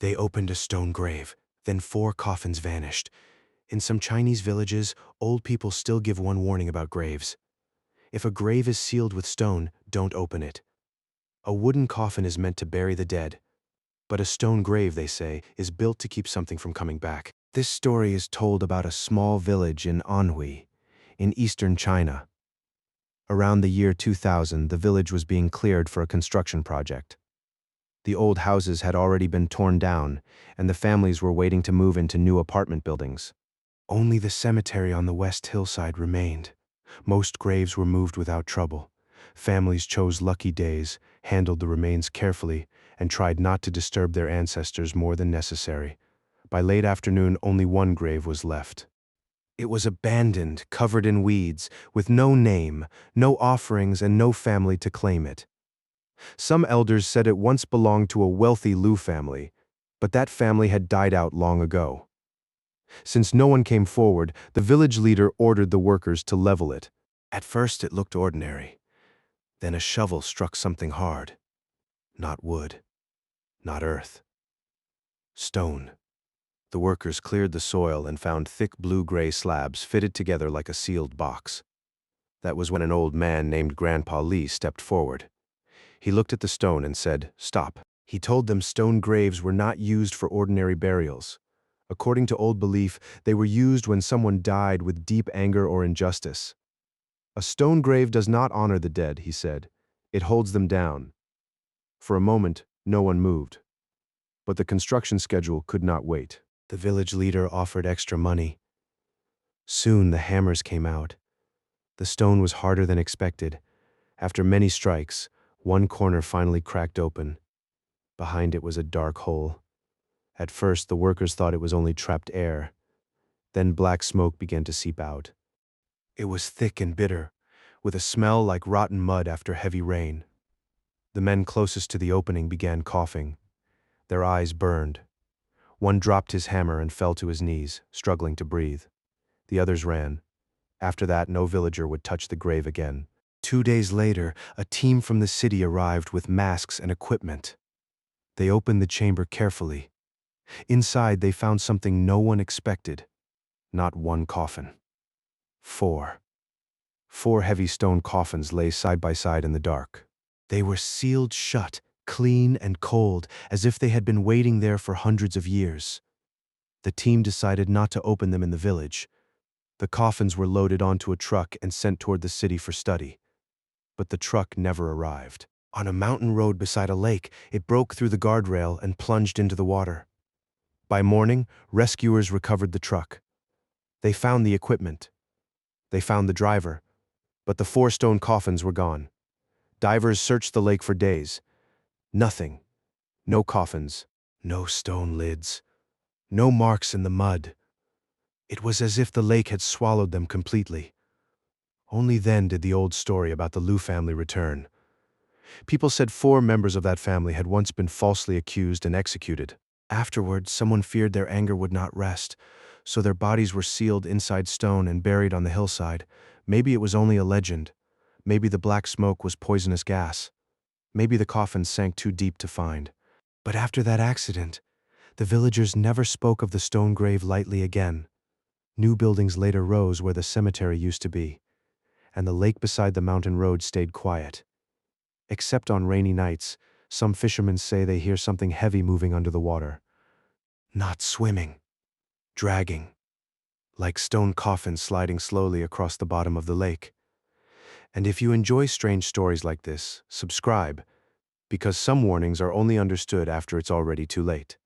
They opened a stone grave, then 4 coffins vanished. In some Chinese villages, old people still give one warning about graves. If a grave is sealed with stone, don't open it. A wooden coffin is meant to bury the dead, but a stone grave, they say, is built to keep something from coming back. This story is told about a small village in Anhui, in eastern China. Around the year 2000, the village was being cleared for a construction project. The old houses had already been torn down, and the families were waiting to move into new apartment buildings. Only the cemetery on the west hillside remained. Most graves were moved without trouble. Families chose lucky days, handled the remains carefully, and tried not to disturb their ancestors more than necessary. By late afternoon, only one grave was left. It was abandoned, covered in weeds, with no name, no offerings, and no family to claim it. Some elders said it once belonged to a wealthy Lu family, but that family had died out long ago. Since no one came forward, the village leader ordered the workers to level it. At first it looked ordinary. Then a shovel struck something hard. Not wood. Not earth. Stone. The workers cleared the soil and found thick blue-gray slabs fitted together like a sealed box. That was when an old man named Grandpa Lee stepped forward. He looked at the stone and said, "Stop." He told them stone graves were not used for ordinary burials. According to old belief, they were used when someone died with deep anger or injustice. A stone grave does not honor the dead, he said. It holds them down. For a moment, no one moved. But the construction schedule could not wait. The village leader offered extra money. Soon the hammers came out. The stone was harder than expected. After many strikes, one corner finally cracked open. Behind it was a dark hole. At first, the workers thought it was only trapped air. Then black smoke began to seep out. It was thick and bitter, with a smell like rotten mud after heavy rain. The men closest to the opening began coughing. Their eyes burned. One dropped his hammer and fell to his knees, struggling to breathe. The others ran. After that, no villager would touch the grave again. 2 days later, a team from the city arrived with masks and equipment. They opened the chamber carefully. Inside, they found something no one expected. Not one coffin. 4. 4 heavy stone coffins lay side by side in the dark. They were sealed shut, clean and cold, as if they had been waiting there for hundreds of years. The team decided not to open them in the village. The coffins were loaded onto a truck and sent toward the city for study. But the truck never arrived. On a mountain road beside a lake, it broke through the guardrail and plunged into the water. By morning, rescuers recovered the truck. They found the equipment. They found the driver. But the 4 stone coffins were gone. Divers searched the lake for days. Nothing. No coffins. No stone lids. No marks in the mud. It was as if the lake had swallowed them completely. Only then did the old story about the Liu family return. People said 4 members of that family had once been falsely accused and executed. Afterward, someone feared their anger would not rest, so their bodies were sealed inside stone and buried on the hillside. Maybe it was only a legend. Maybe the black smoke was poisonous gas. Maybe the coffins sank too deep to find. But after that accident, the villagers never spoke of the stone grave lightly again. New buildings later rose where the cemetery used to be, and the lake beside the mountain road stayed quiet. Except on rainy nights, some fishermen say they hear something heavy moving under the water. Not swimming, dragging, like stone coffins sliding slowly across the bottom of the lake. And if you enjoy strange stories like this, subscribe, because some warnings are only understood after it's already too late.